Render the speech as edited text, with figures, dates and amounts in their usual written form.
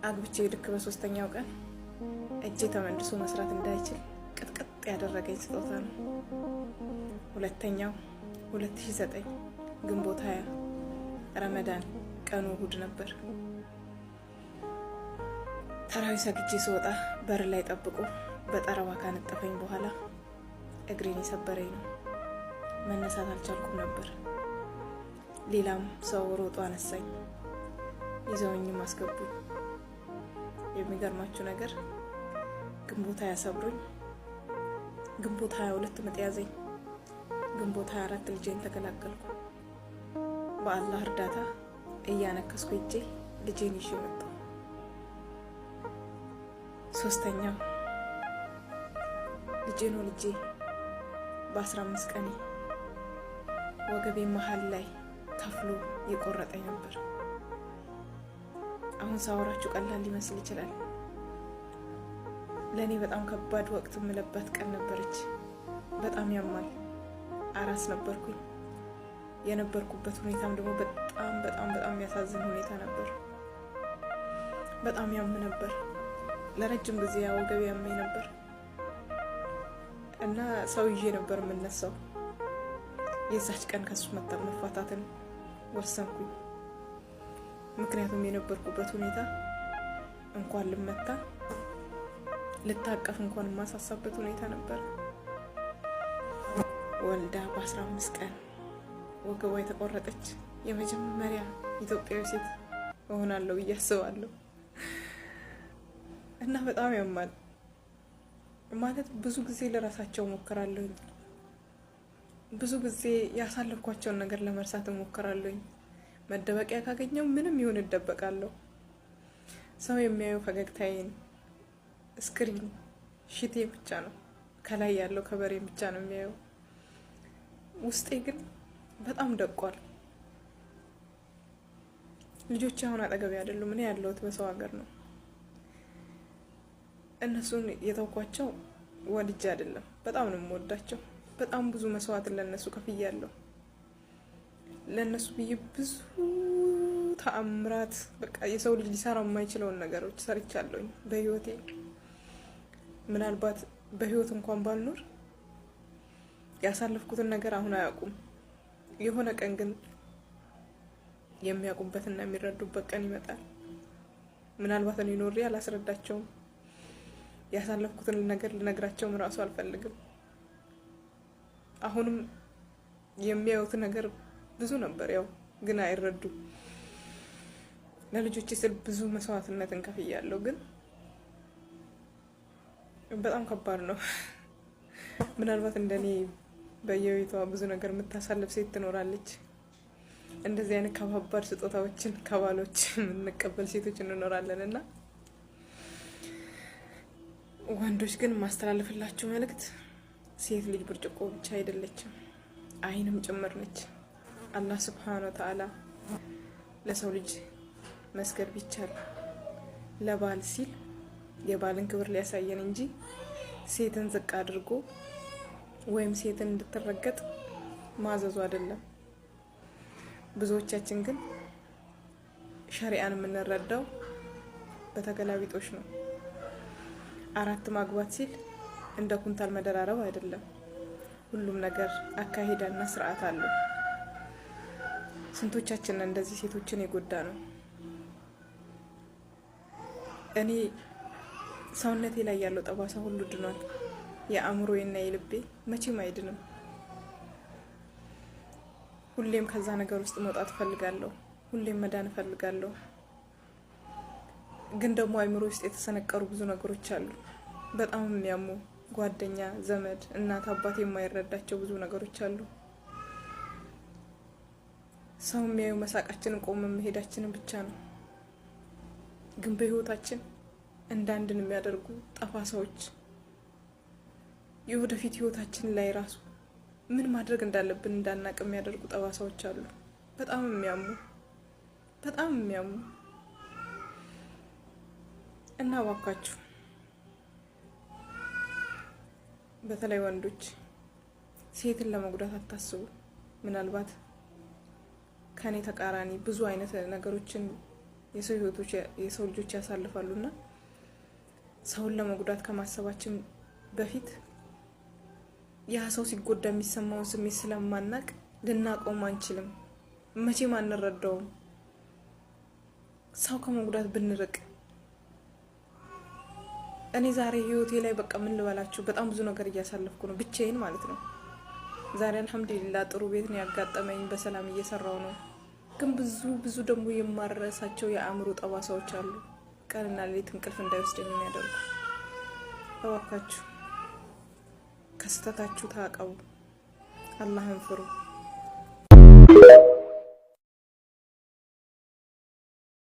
አግብቼ ልክ በሶስተኛው ቀን እጄ ተመልሶ መስራት እንዳይችል ቅጥቅጥ ያደረገኝ ስጦታ ነው። ሁለተኛው 2009 ግንቦት 20 ረመዳን ቀኑ እሁድ ነበር። ተራዊ ሰግጄ ስወጣ በር ላይ ጠብቆ በጠረባ ካነጠፈኝ በኋላ እግሬን የሰበረኝ ነው። መነሳት አልቻልኩም ነበር። ሌላም ሰው ሮጦ አነሳኝ፣ ይዘውኝም አስገቡኝ። የሚገርማችሁ ነገር ግንቦት 20 ሰብሮኝ ግንቦት 22 ምጥ ያዘኝ። ግንቦት 24 ልጄን ተገላገልኩ። በአላህ እርዳታ እያነከስኩ እጄ ልጄን ይዤ መጣሁ። ሶስተኛው ልጄን ወልጄ በ15 ቀኔ ወገቤ መሀል ላይ ከፍሎ የቆረጠኝ ነበር። አሁን ሳወራችሁ ቀላል ሊመስል ይችላል። ለእኔ በጣም ከባድ ወቅት የምለባት ቀን ነበረች። በጣም ያማል። አራስ ነበርኩኝ። የነበርኩበት ሁኔታም ደግሞ በጣም የሚያሳዝን ሁኔታ ነበር። በጣም ያም ነበር። ለረጅም ጊዜ ወገቤ ያመኝ ነበር እና ሰው ይዤ ነበር የምነሳው። የዛች ቀን ከሱ መፋታትን ወሰንኩኝ። ምክንያቱም የነበርኩበት ሁኔታ እንኳን ልመታ ልታቀፍ እንኳን የማሳሳበት ሁኔታ ነበር። ወልዳ በ15 ቀን ወገቧ የተቆረጠች የመጀመሪያ ኢትዮጵያዊ ሴት እሆናለሁ ብዬ አስባለሁ። እና በጣም ያማል። ማለት ብዙ ጊዜ ለራሳቸው ሞክራለሁኝ። ብዙ ጊዜ ያሳለፍኳቸውን ነገር ለመርሳት ሞክራለሁኝ። መደበቂያ ካገኘው ምንም ይሁን እደበቃለሁ። ሰው የሚያየው ፈገግታዬን፣ ስክሪን ሽቴ ብቻ ነው፣ ከላይ ያለው ከበሬ ብቻ ነው የሚያየው። ውስጤ ግን በጣም ደቋል። ልጆች አሁን አጠገቤ አይደሉም። እኔ ያለሁት በሰው ሀገር ነው። እነሱን የተውኳቸው ወልጄ አይደለም። በጣም ነው የምወዳቸው። በጣም ብዙ መስዋዕትን ለነሱ ከፍያለሁ። ለነሱ ብዬ ብዙ ተአምራት፣ በቃ የሰው ልጅ ሊሰራ የማይችለውን ነገሮች ሰርቻለሁኝ በህይወቴ። ምናልባት በህይወት እንኳን ባልኖር ያሳለፍኩትን ነገር አሁን አያውቁም። የሆነ ቀን ግን የሚያውቁበትና የሚረዱበት ቀን ይመጣል። ምናልባት እኔ ኖሬ አላስረዳቸውም። ያሳለፍኩትን ነገር ልነግራቸውም እራሱ አልፈልግም። አሁንም የሚያዩት ነገር ብዙ ነበር፣ ያው ግን አይረዱም። ለልጆቼ ስል ብዙ መስዋዕትነትን ከፍያለሁ፣ ግን በጣም ከባድ ነው። ምናልባት እንደኔ በየቤቷ ብዙ ነገር የምታሳልፍ ሴት ትኖራለች። እንደዚህ አይነት ከባባድ ስጦታዎችን ከባሎች የምንቀበል ሴቶች እንኖራለን። እና ወንዶች ግን ማስተላለፍላችሁ መልእክት፣ ሴት ልጅ ብርጭቆ ብቻ አይደለችም፣ አይንም ጭምር ነች። አላህ ሱብሃነሁ ወተዓላ ለሰው ልጅ መስገድ ቢቻል ለባል ሲል የባልን ክብር ሊያሳየን እንጂ ሴትን ዝቅ አድርጎ ወይም ሴትን እንድትረገጥ ማዘዙ አይደለም። ብዙዎቻችን ግን ሸሪዓን የምንረዳው በተገላቢጦሽ ነው። 4 ማግባት ሲል እንደ ኩንታል መደራረብ አይደለም። ሁሉም ነገር አካሄዳና ስርዓት አለው። ስንቶቻችን እንደዚህ ሴቶችን የጎዳ ነው። እኔ ሰውነቴ ላይ ያለው ጠባሳ ሁሉ ድኗል። የአእምሮዬና የልቤ መቼም አይድንም። ሁሌም ከዛ ነገር ውስጥ መውጣት እፈልጋለሁ። ሁሌም መዳን እፈልጋለሁ። ግን ደግሞ አእምሮ ውስጥ የተሰነቀሩ ብዙ ነገሮች አሉ። በጣም የሚያሙ ጓደኛ፣ ዘመድ፣ እናት፣ አባት የማይረዳቸው ብዙ ነገሮች አሉ። ሰው የሚያዩ መሳቃችንን ቆመን መሄዳችንን ብቻ ነው። ግን በህይወታችን እንዳንድን የሚያደርጉ ጠፋሳዎች፣ የወደፊት ህይወታችን ላይ ራሱ ምን ማድረግ እንዳለብን እንዳናቅ የሚያደርጉ ጠባሳዎች አሉ። በጣም የሚያሙ እና እባካችሁ በተለይ ወንዶች ሴትን ለመጉዳት አታስቡ። ምናልባት ከኔ ተቃራኒ ብዙ አይነት ነገሮችን የሰው ልጆች ያሳልፋሉና ሰውን ለመጉዳት ከማሰባችን በፊት ያ ሰው ሲጎዳ የሚሰማውን ስሜት ስለማናቅ ልናቆም አንችልም፣ መቼም አንረዳውም። ሰው ከመጉዳት ብንርቅ። እኔ ዛሬ ህይወቴ ላይ በቃ ምን ልበላችሁ በጣም ብዙ ነገር እያሳለፍኩ ነው፣ ብቻዬን ማለት ነው። ዛሬ አልহামዱሊላህ ጥሩ ቤት ነው ያጋጠመኝ፣ በሰላም እየሰራው ነው። ግን ብዙ ደግሞ የማረሳቸው የአእምሮ ጠባሳዎች አሉ፣ ቀንና ሌሊት እንቅልፍ እንዳይወስደኝ የሚያደርጉ። እባካችሁ ከስተታችሁ ታቀቡ፣ አላህን ፍሩ።